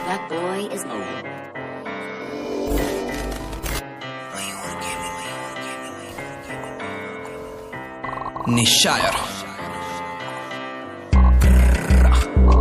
That boy is निशायर।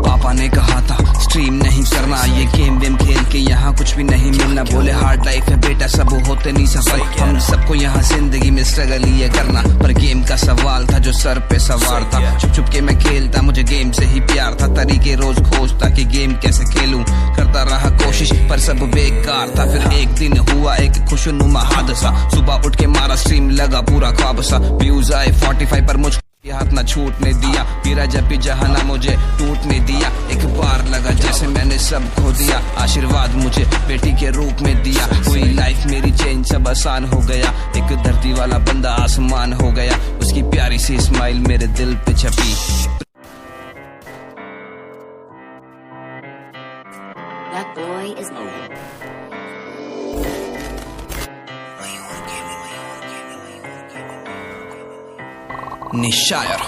पापा ने कहा था स्ट्रीम नहीं करना, ये गेम वेम खेल के यहाँ कुछ भी नहीं मिलना। बोले हार्ड लाइफ है बेटा, सब होते नहीं सफल। हम सबको यहाँ जिंदगी में स्ट्रगल ही करना, पर गेम का सवाल था जो सर पे सवार था। छुप छुप के मैं खेलता, मुझे गेम से ही प्यार था। तरीके रोज खोजता कि गेम कैसे खेलूं, करता रहा कोशिश पर सब बेकार था। फिर एक दिन हुआ एक खुशनुमा हादसा, सुबह उठ के मारा स्ट्रीम, लगा पूरा ख्वाब सा। व्यूज आए 45 पर मुझ हाथ ना छूटने दिया, फिर जब भी जहाना मुझे टूटने दिया। एक बार लगा जैसे मैंने सब खो दिया, आशीर्वाद मुझे बेटी के रूप में दिया। हुई लाइफ मेरी चेंज, सब आसान हो गया। एक धरती वाला बंदा आसमान हो गया, उसकी प्यारी सी स्माइल मेरे दिल पे छपी। That boy is निशायर।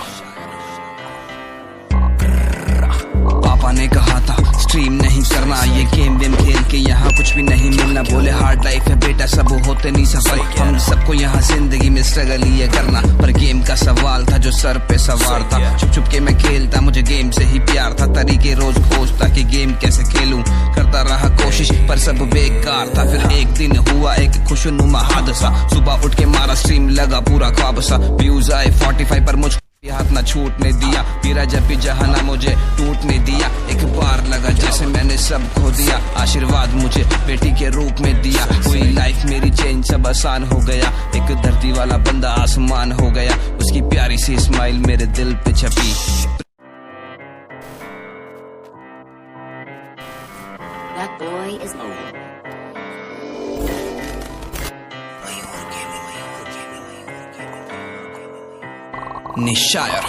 पापा ने कहा था स्ट्रीम नहीं करना, ये गेम वेम खेल के यहाँ कुछ भी नहीं मिलना। बोले हार्ड लाइफ है बेटा, सब होते नहीं सफल। हम सबको यहाँ जिंदगी में स्ट्रगल ही करना, पर गेम का सवाल था जो सर पे सवार था। छुप छुप के मैं खेलता, मुझे गेम से ही प्यार था। तरीके रोज खोजता कि गेम कैसे खेलूं, करता रहा कोशिश पर सब बेकार था। फिर एक दिन हुआ एक खुशनुमा हादसा, सुबह उठ के मारा स्ट्रीम, लगा पूरा ख्वाब सा। व्यूज आए 45 पर मुझ हाथ ना छूटने दिया, फिर जब भी जहाना मुझे टूटने दिया। एक बार लगा जैसे मैंने सब खो दिया, आशीर्वाद मुझे बेटी के रूप में दिया। हुई लाइफ मेरी चेंज, सब आसान हो गया। एक धरती वाला बंदा आसमान हो गया, उसकी प्यारी सी स्माइल मेरे दिल पे छपी। That boy is निशायर।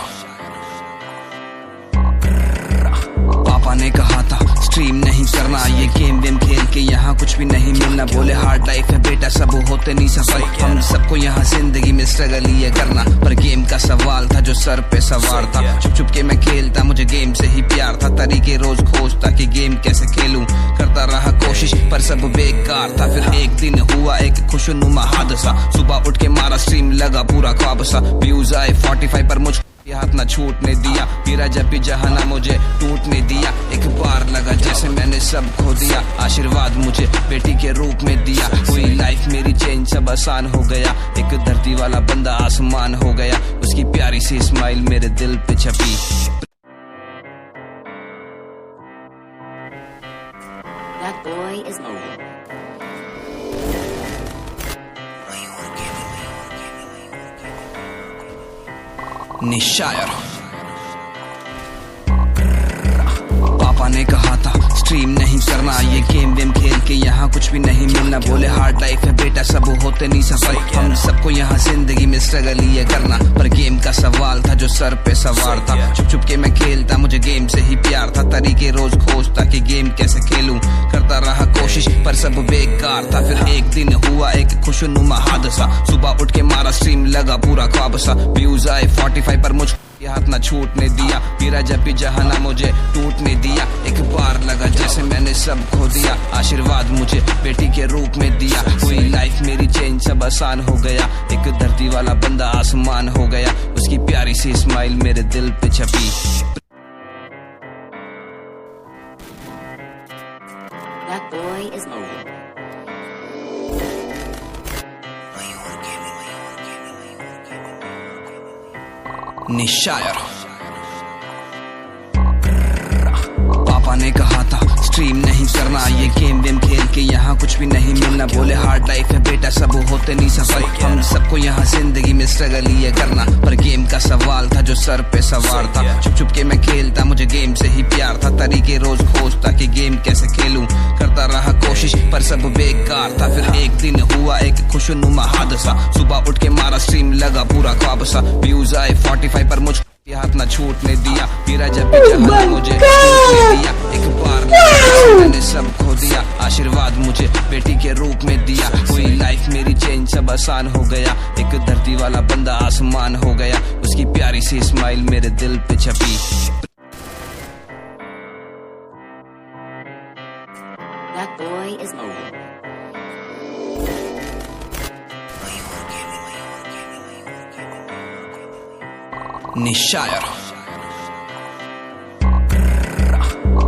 पापा ने कहा था स्ट्रीम नहीं करना, ये गेम वेम खेल के यहाँ कुछ भी नहीं मिलना। बोले हार्ड लाइफ है बेटा, सब होते नहीं सफल। हम सबको यहाँ जिंदगी में स्ट्रगल ही करना, पर गेम का सवाल था जो सर पे सवार था। छुप छुप के मैं खेलता, मुझे गेम से ही प्यार था। तरीके रोज खोजता कि गेम कैसे खेलूं, करता रहा कोशिश पर सब बेकार था। फिर एक दिन हुआ एक खुशनुमा हादसा, सुबह उठ के मारा स्ट्रीम, लगा पूरा ख्वाब सा। व्यूज आए 45 पर मुझ हाथ ना छूटने दिया, फिर जब भी जहाना मुझे टूटने दिया। एक बार लगा जैसे मैंने सब खो दिया, आशीर्वाद मुझे बेटी के रूप में दिया। हुई लाइफ मेरी चेंज, सब आसान हो गया। एक धरती वाला बंदा आसमान हो गया, उसकी प्यारी सी स्माइल मेरे दिल पे छपी। That boy is निशायर। पापा ने कहा था स्ट्रीम नहीं करना, ये गेम वेम खेल के यहाँ कुछ भी नहीं मिलना। बोले हार्ड लाइफ है बेटा, सब होते नहीं सफल। हम सबको यहाँ जिंदगी में स्ट्रगल ही करना, पर गेम का सवाल था जो सर पे सवार था। छुप छुप के मैं खेलता, मुझे गेम से ही प्यार था। तरीके रोज खोजता कि गेम कैसे खेलूं, करता रहा कोशिश पर सब बेकार था। फिर एक दिन हुआ एक खुशनुमा हादसा, सुबह उठ के मारा स्ट्रीम, लगा पूरा ख्वाब सा। व्यूज आए 45 पर मुझ हाथ ना छूटने दिया, फिर जब भी जहाना मुझे टूटने दिया। एक बार लगा जैसे मैंने सब खो दिया, आशीर्वाद मुझे बेटी के रूप में दिया। हुई लाइफ मेरी चेंज, सब आसान हो गया। एक धरती वाला बंदा आसमान हो गया, उसकी प्यारी सी स्माइल मेरे दिल पे छपी। That boy is निशायर। पापा ने कहा था स्ट्रीम नहीं करना, ये गेम वेम खेल के यहाँ कुछ भी नहीं मिलना। बोले हार्ड लाइफ है बेटा, सब होते नहीं सफल। हम सबको यहाँ जिंदगी में स्ट्रगल ही करना, पर गेम का सवाल था जो सर पे सवार था। छुप छुप के मैं खेलता, मुझे गेम से ही प्यार था। तरीके रोज खोजता कि गेम कैसे खेलूं, करता रहा कोशिश पर सब बेकार था। फिर एक दिन हुआ एक खुशनुमा हादसा, सुबह उठ के मारा स्ट्रीम, लगा पूरा ख्वाब सा। व्यूज आए 45 पर मुझ हाथ ना छूटने दिया, फिर जब भी जहाना मुझे टूटने दिया। एक बार मैंने सब खो दिया, आशीर्वाद मुझे बेटी के रूप में दिया। हुई लाइफ मेरी चेंज, सब आसान हो गया। एक धरती वाला बंदा आसमान हो गया, उसकी प्यारी सी स्माइल मेरे दिल पे छपी। That boy is mine. निशायर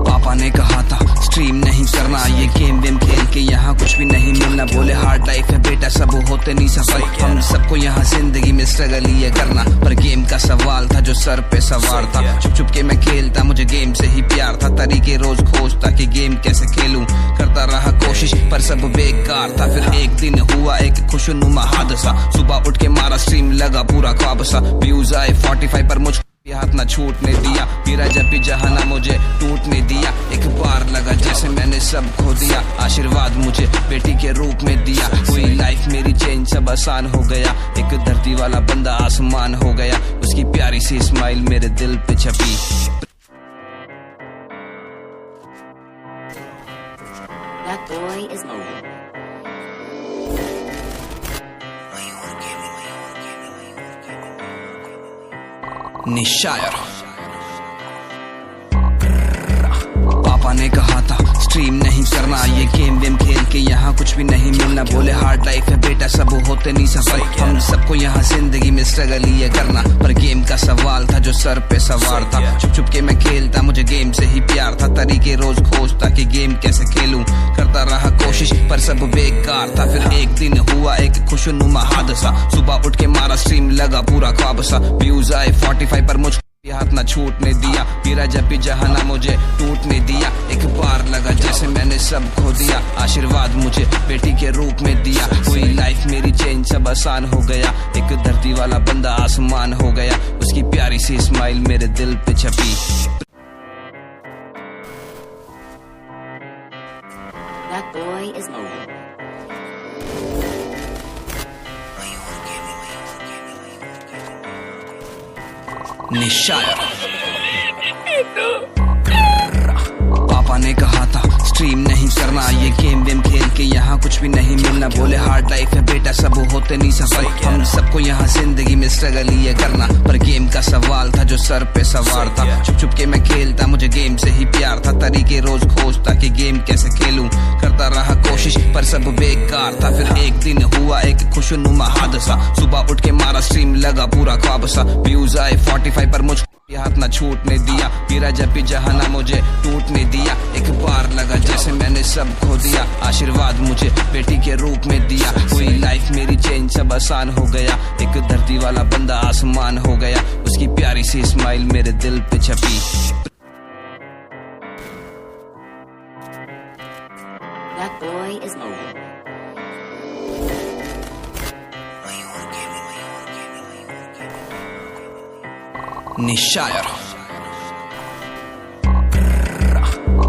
पापा ने कहा था स्ट्रीम नहीं करना, ये गेम वेम खेल के यहाँ कुछ भी नहीं मिलना। बोले हार्ड लाइफ है बेटा, सब होते नहीं सफल। हम सबको यहाँ जिंदगी में स्ट्रगल ये करना, पर गेम का सवाल था जो सर पे सवार था। छुप छुप के मैं खेलता, मुझे गेम से ही प्यार था। तरीके रोज खोजता कि गेम कैसे खेलूं, करता रहा कोशिश पर सब बेकार था। फिर एक दिन हुआ एक खुशनुमा हादसा, सुबह उठ के मारा स्ट्रीम, लगा पूरा ख्वाब सा। व्यूज आए 45 पर मुझको हाथ ना छूटने दिया। मेरा जब भी जहाना मुझे टूटने दिया। एक बार लगा जैसे मैंने सब खो दिया। आशीर्वाद मुझे बेटी के रूप में दिया। हुई लाइफ मेरी चेंज, सब आसान हो गया। एक धरती वाला बंदा आसमान हो गया। उसकी प्यारी सी स्माइल मेरे दिल पे छपी। That boy is mine. निशायर पापा ने कहा था स्ट्रीम नहीं करना, ये गेम वेम खेल के यहाँ कुछ भी नहीं मिलना। बोले हार्ड लाइफ है बेटा, सब होते नहीं सफल। हम सबको यहाँ जिंदगी में स्ट्रगल ये करना, पर गेम का सवाल था जो सर पे सवार था। छुप छुप के मैं खेलता, मुझे गेम से ही प्यार था। तरीके रोज खोजता कि गेम कैसे खेलूं, करता रहा कोशिश पर सब बेकार था। फिर एक दिन हुआ एक खुशनुमा हादसा, सुबह उठ के मारा स्ट्रीम, लगा पूरा ख्वाब सा। व्यूज आए 45 पर मुझको हाथ ना छूटने दिया। मेरा जब भी जहाना मुझे टूटने दिया। एक बार लगा जैसे मैंने सब खो दिया। आशीर्वाद मुझे बेटी के रूप में दिया। हुई लाइफ मेरी चेंज, सब आसान हो गया। एक धरती वाला बंदा आसमान हो गया। उसकी प्यारी सी स्माइल मेरे दिल पे छपी। That boy is mine. निशायर पापा ने कहा था स्ट्रीम नहीं करना, ये गेम वेम खेल के यहाँ कुछ भी नहीं मिलना। बोले हार्ड लाइफ है बेटा, सब होते नहीं सफल। हम सबको यहाँ जिंदगी में स्ट्रगल ये करना, पर गेम का सवाल था जो सर पे सवार था। छुप छुप के मैं खेलता, मुझे गेम से ही प्यार था। तरीके रोज खोजता कि गेम कैसे खेलूं, करता रहा कोशिश पर सब बेकार था। फिर एक दिन हुआ एक खुशनुमा हादसा, सुबह उठ के मारा स्ट्रीम, लगा पूरा ख्वाब सा। व्यूज आए 45 पर मुझको हाथ ना छूटने दिया। मेरा जब भी जहाना मुझे टूटने दिया। एक बार लगा जैसे मैंने सब खो दिया। आशीर्वाद मुझे बेटी के रूप में दिया। हुई लाइफ मेरी चेंज, सब आसान हो गया। एक धरती वाला बंदा आसमान हो गया। उसकी प्यारी सी स्माइल मेरे दिल पे छपी। That boy is mine. निशायर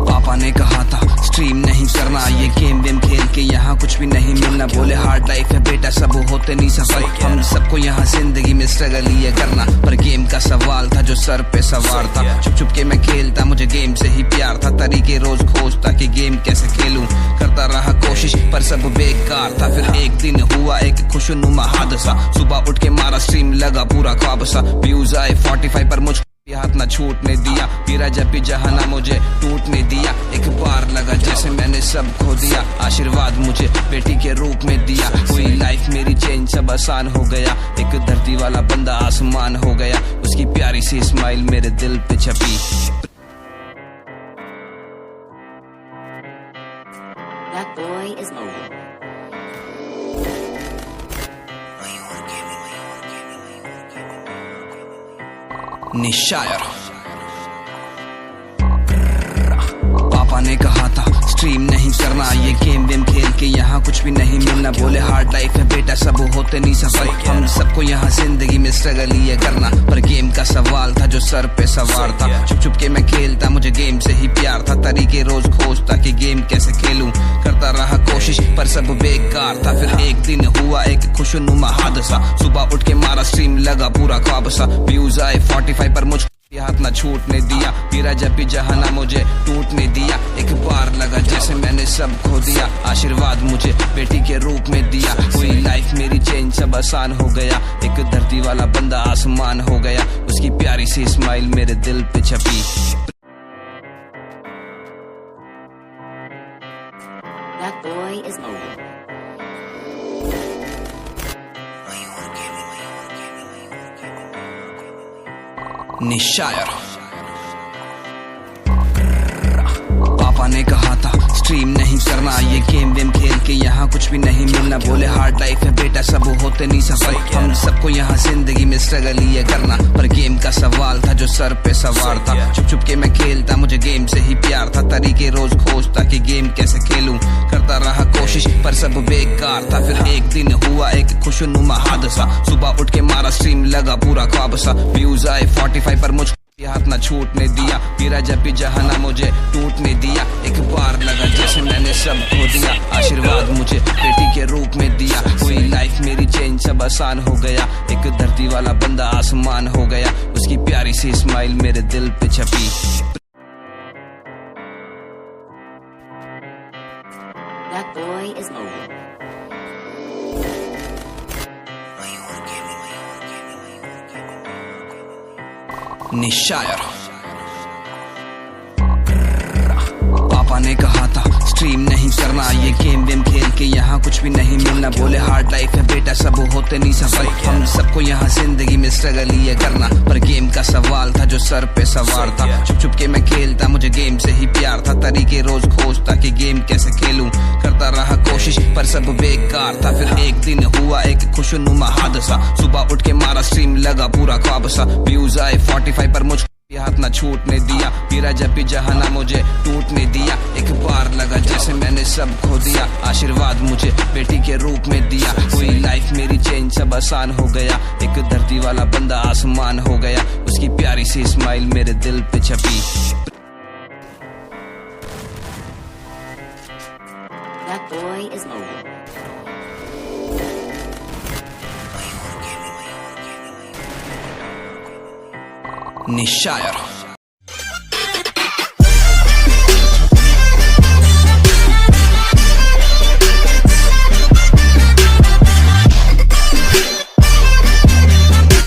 पापा ने कहा था स्ट्रीम नहीं करना, ये गेम वेम खेल के यहाँ कुछ भी नहीं मिलना। बोले हार्ड लाइफ है बेटा, सब होते नहीं सफल। हम सबको यहाँ जिंदगी में स्ट्रगल ये करना, पर गेम का सवाल था जो सर पे सवार था। छुप छुप के मैं खेलता, मुझे गेम से ही प्यार था। तरीके रोज खोजता कि गेम कैसे खेलूं, करता रहा कोशिश पर सब बेकार था। फिर एक दिन हुआ एक खुशनुमा हादसा, सुबह उठ के मारा स्ट्रीम, लगा पूरा ख्वाब सा। व्यूज आए 45 पर मुझको हाथ ना छूटने दिया। मेरा जब भी जहाना मुझे टूटने दिया। एक बार लगा जैसे मैंने सब खो दिया। आशीर्वाद मुझे बेटी के रूप में दिया। हुई लाइफ मेरी चेंज, सब आसान हो गया। एक धरती वाला बंदा आसमान हो गया। उसकी प्यारी सी स्माइल मेरे दिल पे छपी। That boy is mine. निशायर पापा ने कहा था स्ट्रीम नहीं करना, ये गेम वेम खेल के यहाँ कुछ भी नहीं मिलना। बोले हार्ड लाइफ है बेटा, सब होते नहीं सफल। हम सबको यहाँ जिंदगी में स्ट्रगल ये करना, पर गेम का सवाल था जो सर पे सवार था। छुप छुप के मैं खेलता, मुझे गेम से ही प्यार था। तरीके रोज खोजता कि गेम कैसे खेलूं, करता रहा कोशिश पर सब बेकार था। फिर एक दिन हुआ एक खुशनुमा हादसा, सुबह उठ के मारा स्ट्रीम, लगा पूरा ख्वाब सा। व्यूज आए 45 पर मुझको हाथ ना छूटने दिया। मेरा जब भी जहाना मुझे टूटने दिया। एक बार लगा जैसे मैंने सब खो दिया। आशीर्वाद मुझे बेटी के रूप में दिया। हुई लाइफ मेरी चेंज, सब आसान हो गया। एक धरती वाला बंदा आसमान हो गया। उसकी प्यारी सी स्माइल मेरे दिल पे छपी। That boy is mobile. निशायर पापा ने कहा था स्ट्रीम नहीं करना, ये गेम वेम खेल के यहाँ कुछ भी नहीं मिलना। बोले हार्ड लाइफ है बेटा, सब होते नहीं सफल। हम सबको यहाँ जिंदगी में स्ट्रगल ये करना, पर गेम का सवाल था जो सर पे सवार था। छुप छुप के मैं खेलता, मुझे गेम से ही प्यार था। तरीके रोज खोजता कि गेम कैसे खेलूं, करता रहा कोशिश पर सब बेकार था। फिर एक दिन हुआ एक खुशनुमा हादसा, सुबह उठ के मारा स्ट्रीम, लगा पूरा ख्वाब सा। व्यूज आए 45 पर मुझको हाथ ना छूटने दिया। मेरा जब भी जहाना मुझे टूटने दिया। एक बार लगा जैसे मैंने सब खो दिया। आशीर्वाद मुझे बेटी के रूप में दिया। हुई लाइफ मेरी चेंज, सब आसान हो गया। एक धरती वाला बंदा आसमान हो गया। उसकी प्यारी सी स्माइल मेरे दिल पे छपी। That boy is mobile. निशायर पापा ने कहा था स्ट्रीम नहीं करना, ये गेम वेम खेल के यहाँ कुछ भी नहीं मिलना। बोले हार्ड लाइफ है बेटा, सब होते नहीं सफल। हम सबको यहाँ जिंदगी में स्ट्रगल ये करना, पर गेम का सवाल था जो सर पे सवार था। छुप छुप के मैं खेलता, मुझे गेम से ही प्यार था। तरीके रोज खोजता कि गेम कैसे खेलूं, करता रहा कोशिश पर सब बेकार था। फिर एक दिन हुआ एक खुशनुमा हादसा, सुबह उठ के मारा स्ट्रीम, लगा पूरा ख्वाब सा। व्यूज आए 45 पर मुझको हाथ ना छूटने दिया। मेरा जब भी जहाना मुझे टूटने दिया। एक बार लगा जैसे मैंने सब खो दिया। आशीर्वाद मुझे बेटी के रूप में दिया। हुई लाइफ मेरी चेंज, सब आसान हो गया। एक धरती वाला बंदा आसमान हो गया। उसकी प्यारी सी स्माइल मेरे दिल पे छपी। That boy is mobile. निशायर